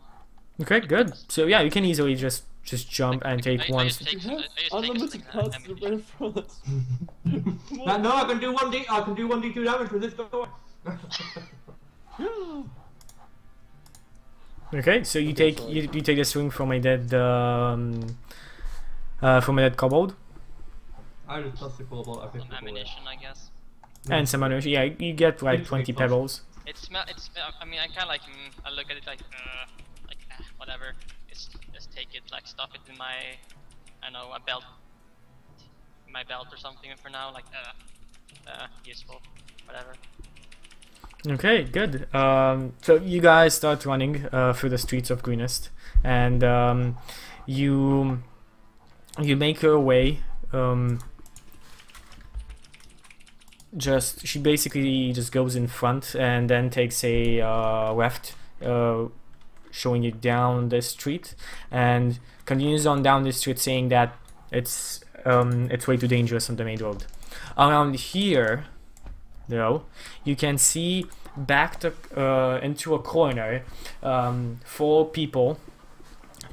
A: Okay, good. So yeah, you can easily just jump and take one.
C: Unlimited parts of the red frost.
B: No, I can do 1d. I can do 1d2 damage with this door.
A: Okay, so you take a swing from a dead kobold.
B: I just toss the kobold. I pick
D: Some ammunition, I guess.
A: And some ammunition. Yeah, you get like 20 pebbles.
D: I mean, I kind of like. I look at it like whatever. Just take it, like stuff it in my, I don't know, my belt or something for now. Like useful, whatever.
A: Okay, good. So you guys start running through the streets of Greenest, and you make your way. She basically just goes in front and then takes a left, showing you down the street, and continues on down the street saying that it's way too dangerous on the main road. Around here, though, you can see backed into a corner 4 people,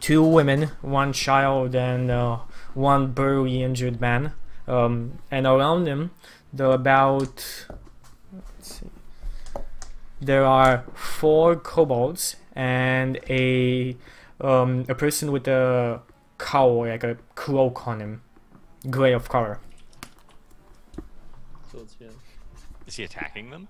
A: 2 women, 1 child, and 1 barely injured man. And around them, there are 4 kobolds and a person with a cowl, like a cloak on him, gray of color.
C: So it's here.
E: Is he attacking them?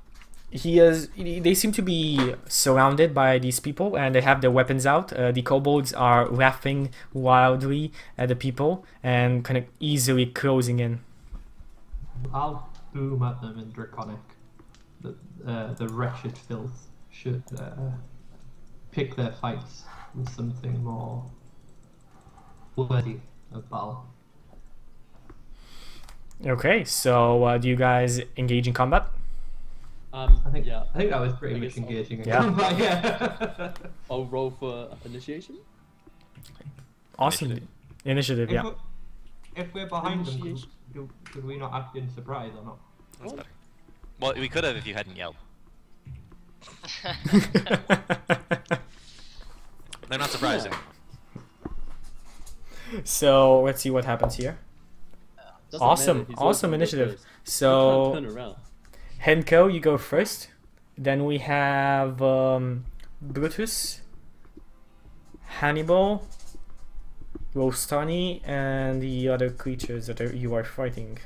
A: They seem to be surrounded by these people, and they have their weapons out. The kobolds are laughing wildly at the people and kind of easily closing in.
B: I'll boom at them in Draconic. The wretched filth should pick their fights with something more worthy of battle.
A: Okay, so do you guys engage in combat?
B: I think that was pretty much engaging.
A: Yeah.
C: I'll roll for initiation.
A: Awesome. Initiative, yeah.
B: If we're behind them, could we not act in surprise or not?
E: That's better. Well, we could have if you hadn't yelled. They're not surprising.
A: So let's see what happens here. Awesome initiative. So Henko, you go first. Then we have Brutus, Hannibal, Rostani, and the other creatures that you are fighting.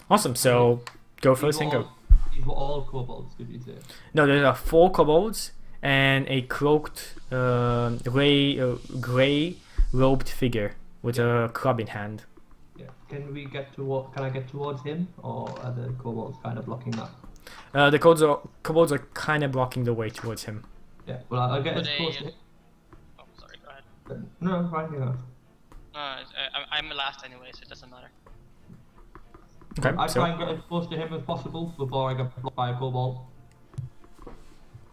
A: Awesome. So go first, Henko.
B: These were all kobolds, did you say?
A: No, there are 4 kobolds and a cloaked, gray robed figure with a club in hand.
B: Yeah. Can I get towards him, or are the kobolds kind of blocking that?
A: The kobolds are kind of blocking the way towards him.
B: Yeah. Well, I'll get as close to him.
D: Oh, sorry. Go ahead.
B: No, right here.
D: I'm last anyway, so it doesn't matter.
A: Okay.
B: I try and get as close to him as possible before I get blocked by a kobold.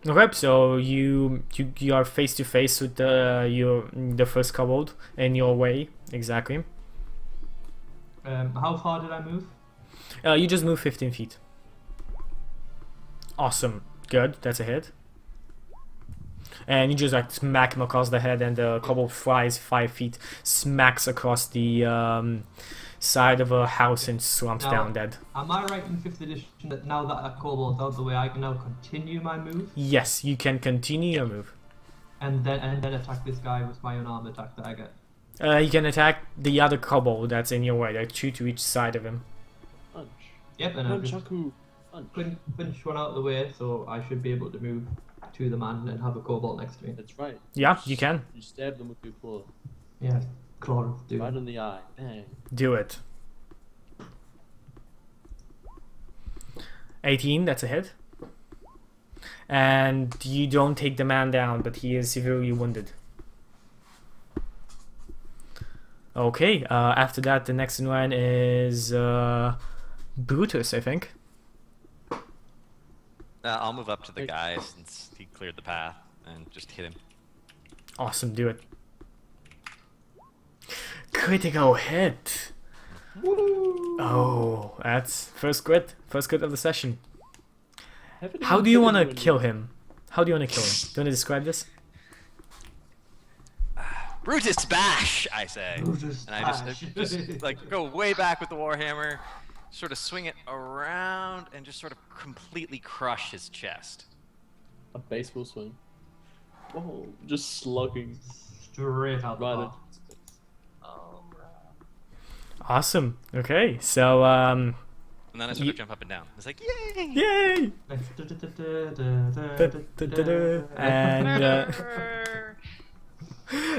A: Okay, so you are face to face with the first kobold in your way, exactly.
B: How far did I move?
A: You just move 15 feet. Awesome, good, that's a hit. And you just like smack him across the head, and the kobold flies 5 feet, smacks across the side of a house and slumps down dead.
B: Am I right in 5th edition that now that a kobold's out of the way, I can now continue my move?
A: Yes, you can continue your move.
B: And then attack this guy with my unarmed attack that I get.
A: You can attack the other kobold that's in your way. There are 2 to each side of him.
C: Punch.
B: Yep, and I just
C: Punch.
B: punch one out of the way, so I should be able to move to the man and have a kobold next to me.
C: That's right.
A: Yeah, you can.
C: You stab them with your claw.
B: Yeah, claw of doom.
C: Right in the eye. Bang.
A: Do it. 18, that's a hit. And you don't take the man down, but he is severely wounded. Okay, after that, the next in line is Brutus, I think.
E: I'll move up to the guy since he cleared the path and just hit him.
A: Awesome, do it. Critical hit.
B: Woo!
A: Oh, that's first crit of the session. How do you want to kill him? How do you want to kill him? Do you want to describe this?
E: Brutus bash, I say.
B: Brutus
E: and I just like go way back with the warhammer, sort of swing it around and just sort of completely crush his chest.
C: A baseball swing. Oh, just slugging.
B: Straight out the
C: Right
B: heart.
A: Awesome. Okay, so
E: And then I sort of jump up and down. It's like, yay!
A: yay! And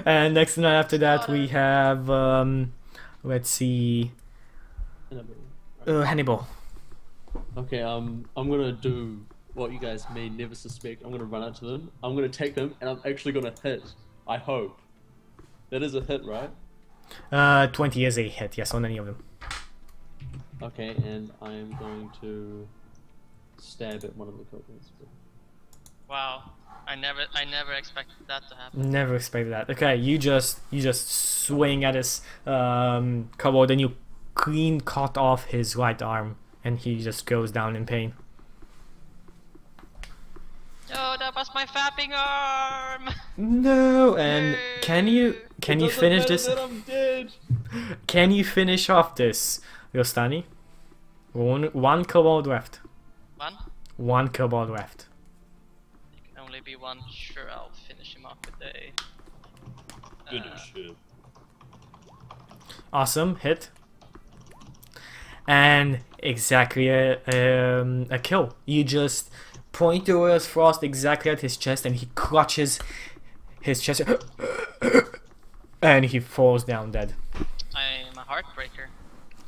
A: and next night after that we have let's see, Hannibal.
C: Okay, I'm gonna do what you guys may never suspect. I'm gonna run out to them. I'm gonna take them, and I'm actually gonna hit. I hope. That is a hit, right?
A: 20 is a hit, yes, on any of them.
C: Okay, and I am going to stab at one of the kobolds.
D: Wow. I never expected that to happen.
A: Never expected that. Okay, you just swing at his kobold and you clean cut off his right arm, and he just goes down in pain.
D: Oh, that was my fapping arm.
A: No, and can you finish this?
C: That I'm dead.
A: Can you finish off this, Rostani? One kobold left.
D: One?
A: One kobold left.
D: It can only be one. Sure, I'll finish him off with a.
C: Finish him.
A: Awesome hit. And exactly a kill. You just point your frost exactly at his chest, and he clutches his chest, and he falls down dead.
D: I'm a heartbreaker.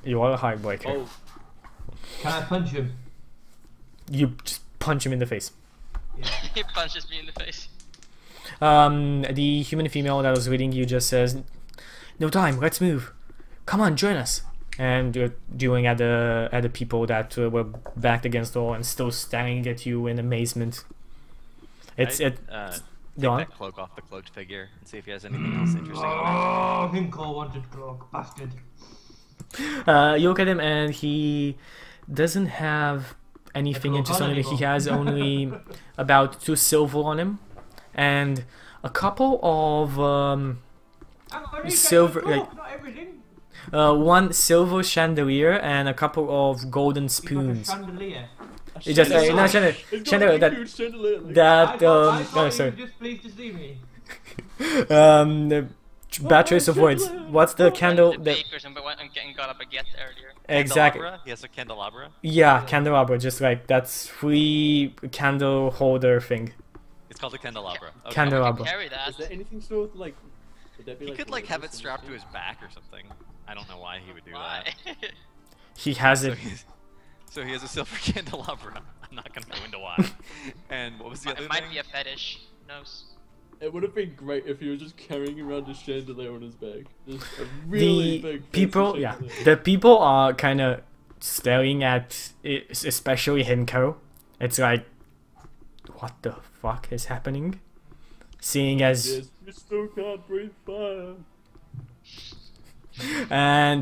A: You are a heartbreaker.
C: Oh,
B: Can I punch him?
A: You just punch him in the face.
D: He punches me in the face.
A: The human female that was reading you just says, "No time. Let's move. Come on, join us." And you're doing at the people that were backed against the wall and still staring at you in amazement. It's
E: Take
A: go on.
E: that cloak off the cloaked figure and see if he has anything else interesting on
B: Oh, Himko wanted cloak, bastard.
A: You look at him and he doesn't have anything
B: cloak
A: interesting
B: on
A: on him. He
B: anymore.
A: has only about 2 silver on him and a couple of
B: I'm only
A: silver,
B: getting
A: like-
B: cloak, not everything.
A: 1 silver chandelier and a couple of golden
B: He got a
A: spoons.
B: chandelier.
A: It just not chandelier,
C: It's got
A: chandelier
C: like a
A: that
C: huge chandelier, like-
A: that
B: I thought
A: oh
B: he
A: sorry.
B: was just pleased to see me.
A: The bad choice of words. What's the candle?
D: The
A: The
D: bakers and getting got a baguette earlier.
A: exactly.
E: Candelabra? He has a candelabra.
A: Yeah, candelabra. Just like that's free candle holder thing.
E: It's called a candelabra. Okay.
A: Candelabra.
D: Carry that.
C: Is there anything to do with like? Would that be
E: He could like have it
C: religious
E: strapped to
C: or
E: his back or something. I don't know why he would do
D: Why?
E: that.
A: He has
E: So,
A: it.
E: so he has a silver candelabra. I'm not gonna go into why. And what was the other
D: It might
E: thing?
D: be a fetish. Who knows?
C: It would have been great if he was just carrying around a chandelier on his back. Just a really
A: The
C: big fancy
A: people, yeah,
C: chandelier.
A: the people are kind of staring at it, especially Hinko. It's like, what the fuck is happening? Seeing as
C: Yes, you still can't breathe fire.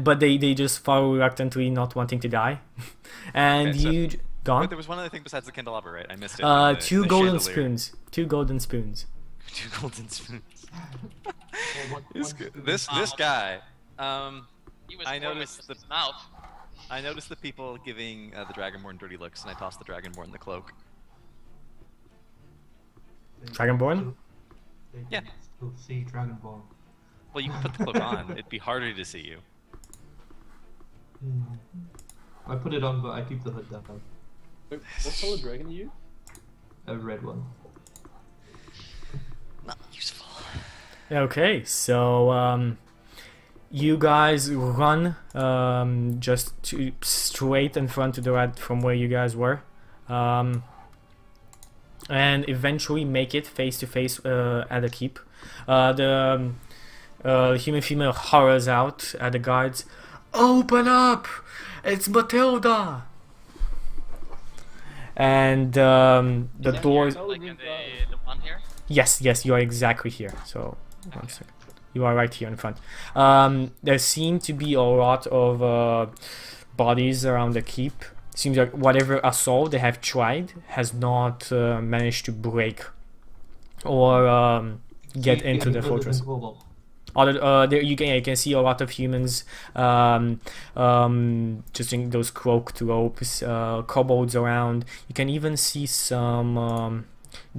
A: but they just follow reluctantly, not wanting to die. And
E: Okay, so-
A: you
E: Wait,
A: gone?
E: there was one other thing besides the candelabra, right? I missed it.
A: 2
E: the
A: golden
E: chandelier.
A: spoons. 2 golden spoons.
E: 2 golden spoons.
B: Or
E: This
B: one spoon.
E: this guy.
D: He was
E: I
D: born
E: noticed
D: with
E: the-
D: his mouth.
E: I noticed the people giving the Dragonborn dirty looks, and I tossed the Dragonborn the cloak.
A: Dragonborn?
B: They
E: Yeah.
B: can still see Dragonborn.
E: Well, you can put the cloak on. It'd be harder to see you.
B: I put it on, but I keep the hood down.
C: Wait, what color dragon are you?
B: A red one.
E: Not useful.
A: Okay, so you guys run just straight in front of the right from where you guys were, and eventually make it face to face at the keep. The human female horrors out at the guards. Open up! It's Matilda! And the doors.
D: Like in the one here.
A: Yes, you are exactly here. So, one second. You are right here in front. There seem to be a lot of bodies around the keep. Seems like whatever assault they have tried has not managed to break or get
B: See,
A: into the
B: other than
A: fortress.
B: Cobalt.
A: There you can see a lot of humans just in those cloaked ropes, kobolds around. You can even see some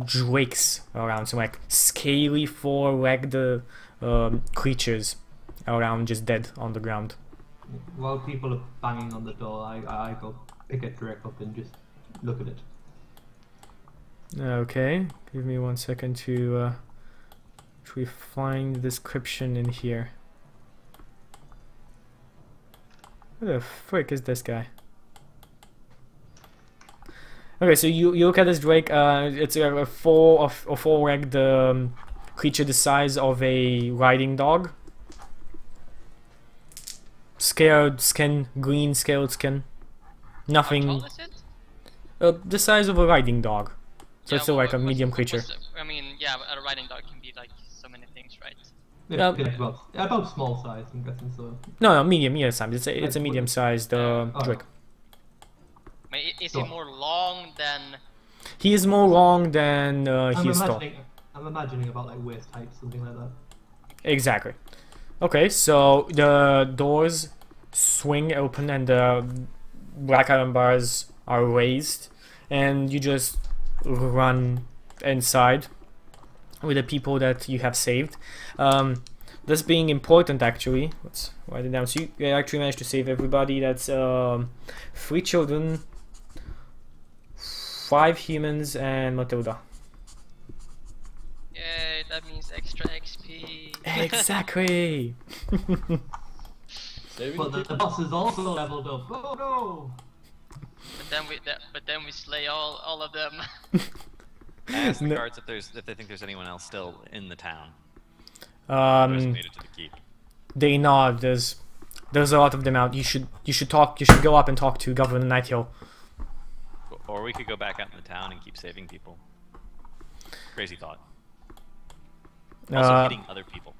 A: drakes around, some like scaly 4-legged creatures around, just dead on the ground.
B: While people are banging on the door, I go pick a Drake up and just look at it.
A: Okay, give me 1 second to actually find the description in here. Who the frick is this guy? Okay, so you look at this drake. It's a four-legged creature the size of a riding dog. Scaled skin, green scaled skin.
D: How
A: Nothing.
D: tall is it?
A: The size of a riding dog. So it's still like a medium creature.
D: I mean, yeah, a riding dog can be like so many things, right?
B: Yeah, about small size, I'm guessing so.
A: No, medium size. It's a medium-sized Drake.
D: I mean, is he more long than?
A: He is more long than he is tall.
B: I'm imagining about like waist height, something like that.
A: Exactly. Okay, so the doors swing open and the black iron bars are raised, and you just run inside with the people that you have saved. This being important, actually, let's write it down. So you actually managed to save everybody. That's 3 children, 5 humans, and Matilda.
D: Yay, that means extra XP.
A: Exactly.
B: But the boss is also leveled up. Oh no!
D: But then we slay all of them.
E: Ask the guards if they think there's anyone else still in the town.
A: Designated
E: to the keep.
A: They nod. There's a lot of them out. You should go up and talk to Governor Nighthill.
E: Or we could go back out in the town and keep saving people. Crazy thought. Also hitting other people,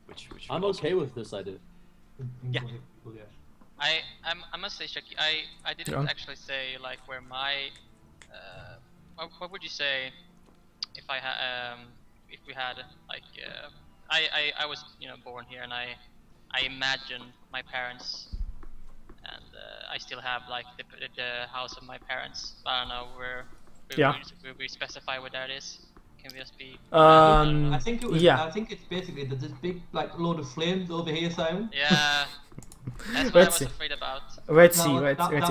E: which
C: I'm okay with this idea.
E: Yeah.
D: I must say, Chucky, I didn't actually say like where my what would you say if I had if we had like I was born here, and I imagine my parents, and I still have like the house of my parents, but I don't know where we specify where that is. Can we just be
B: I think it was I think it's basically this big like load of flames over here, Simon.
D: Yeah. That's what I was afraid about.
A: Let's see.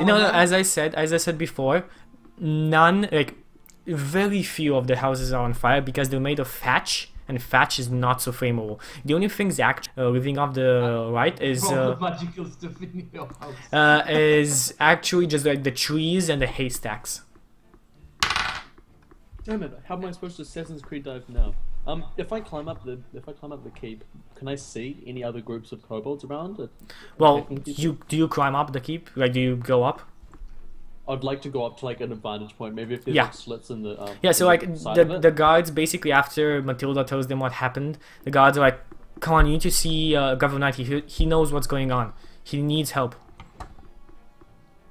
A: No, as I said before, very few of the houses are on fire because they're made of thatch, and thatch is not so flammable. The only things actually living off the right is
B: magical stuff in your house.
A: Is actually just like the trees and the haystacks.
C: Damn it! How am I supposed to Assassin's Creed dive now? If I climb up the keep, can I see any other groups of kobolds around?
A: Well, do you climb up the keep? Like, do you go up?
C: I'd like to go up to like an advantage point. Maybe if there's like slits in the
A: so like the guards basically, after Matilda tells them what happened, the guards are like, "Come on, you need to see Governor Knight. He knows what's going on. He needs help."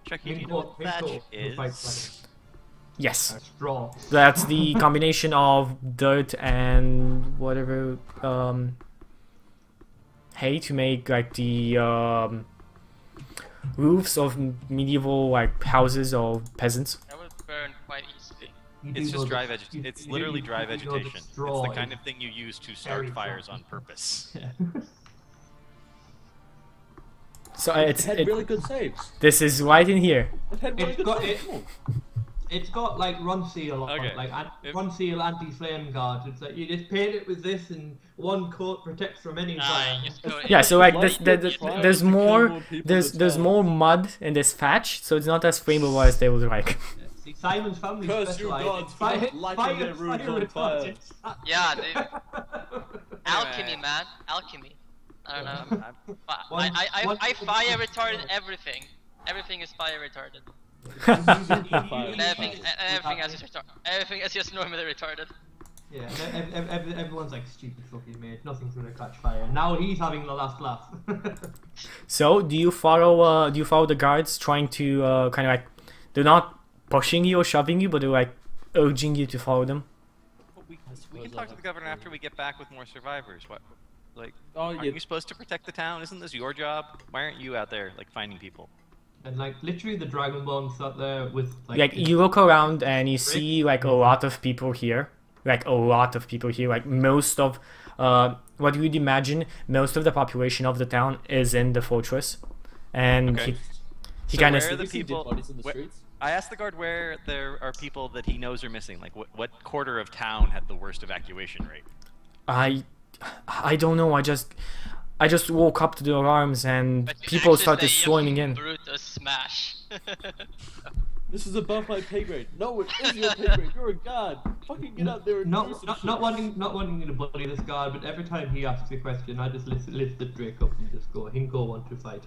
E: Check. You know what thatch is?
A: Yes.
B: Straw.
A: That's the combination of dirt and whatever hay to make like the roofs of medieval like houses or peasants.
D: That would burn quite easily.
E: It's just dry vegetation. It's literally dry vegetation. It's the kind of thing you use to start fires on purpose.
A: So
C: it had really good saves.
A: This is right in here.
C: It had really good saves.
B: It's got like run seal on run seal anti-flame guard. It's like you just paint it with this, and one coat protects from any fire.
A: Yeah, so like there's more mud in this thatch, so it's not as flammable as they would like.
B: See, Simon's family specializes
C: fire retardant.
D: Yeah, alchemy, man, alchemy. I don't know. I fire retarded everything. Everything is fire retarded. And everything else is just normally retarded.
B: Yeah, everyone's like stupid fucking mate. Nothing's gonna catch fire. Now he's having the last laugh.
A: So do you follow the guards, trying to kind of like, they're not pushing you or shoving you, but they're like urging you to follow them?
E: We can talk to the governor after we get back with more survivors. What? Like,
C: aren't
E: you supposed to protect the town? Isn't this your job? Why aren't you out there like finding people?
B: And like literally the Dragonborn sat there with like
A: you look around and you see like a lot of people here. Like most of what you would imagine, most of the population of the town is in the fortress. And he kind of
E: I asked the guard where there are people that he knows are missing. Like what quarter of town had the worst evacuation rate?
A: I don't know. I just woke up to the alarms and people started swarming in.
D: Brutus smash.
C: This is above my pay grade. No, it is your pay grade. You're a god. Fucking get out there and
B: not wanting to bully this guard, but every time he asks a question, I just lift the Drake up and just go, Hinko want to fight.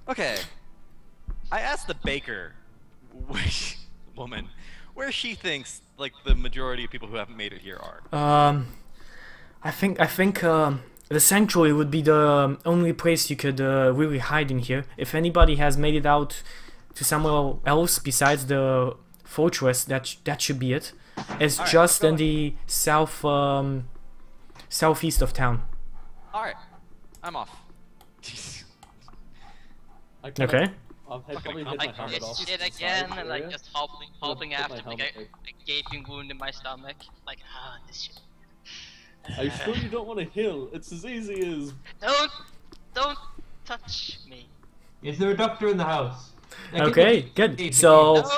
E: Okay. I asked the baker woman where she thinks like the majority of people who haven't made it here are.
A: I think the sanctuary would be the only place you could really hide in here. If anybody has made it out to somewhere else besides the fortress, that should be it. It's
E: All right,
A: just in the southeast of town.
E: All right, I'm off.
A: Okay.
C: I've probably hit my
D: Like,
C: helmet off.
D: it's it
C: the
D: again,
C: side
D: and like
C: area.
D: just hopping
C: Put my
D: after like
C: helmet,
D: a gaping wound in my stomach. Like, this shit.
C: Are you sure you don't want to heal? It's as easy as.
D: Don't touch me.
B: Is there a doctor in the house? Like,
A: Okay, good. So
D: No,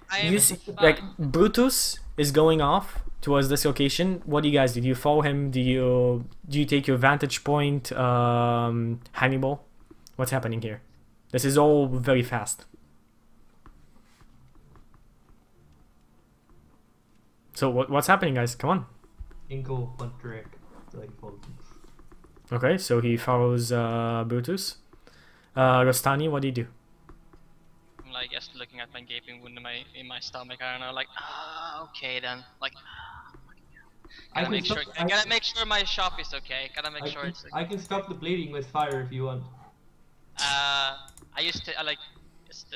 D: I am
A: you see,
D: fine.
A: like Brutus is going off towards this location. What do you guys do? Do you follow him? Do you take your vantage point? Hannibal, what's happening here? This is all very fast. So what's happening, guys? Come on.
B: Inko hunt Drake. Like, follows him.
A: Okay, so he follows Brutus. Rostani, what do you do?
D: I'm like just looking at my gaping wound in my stomach. I don't know, like okay then. Like
B: I
D: gotta
B: can
D: make sure my shop is okay. Gotta make sure it's.
B: I can stop the bleeding with fire if you want.
D: I used to I like just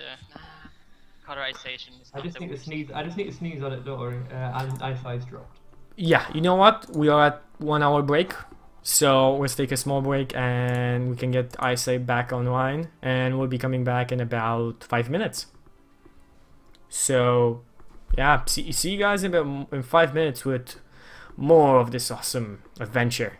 D: cauterization. Is
B: I
D: not
B: just
D: the
B: need to
D: worst.
B: sneeze. I just need to sneeze on it. Don't worry. And Eyecye's dropped.
A: Yeah, you know what? We are at 1 hour break. So let's take a small break and we can get Eyecye back online, and we'll be coming back in about 5 minutes. So yeah, see you guys in 5 minutes with more of this awesome adventure.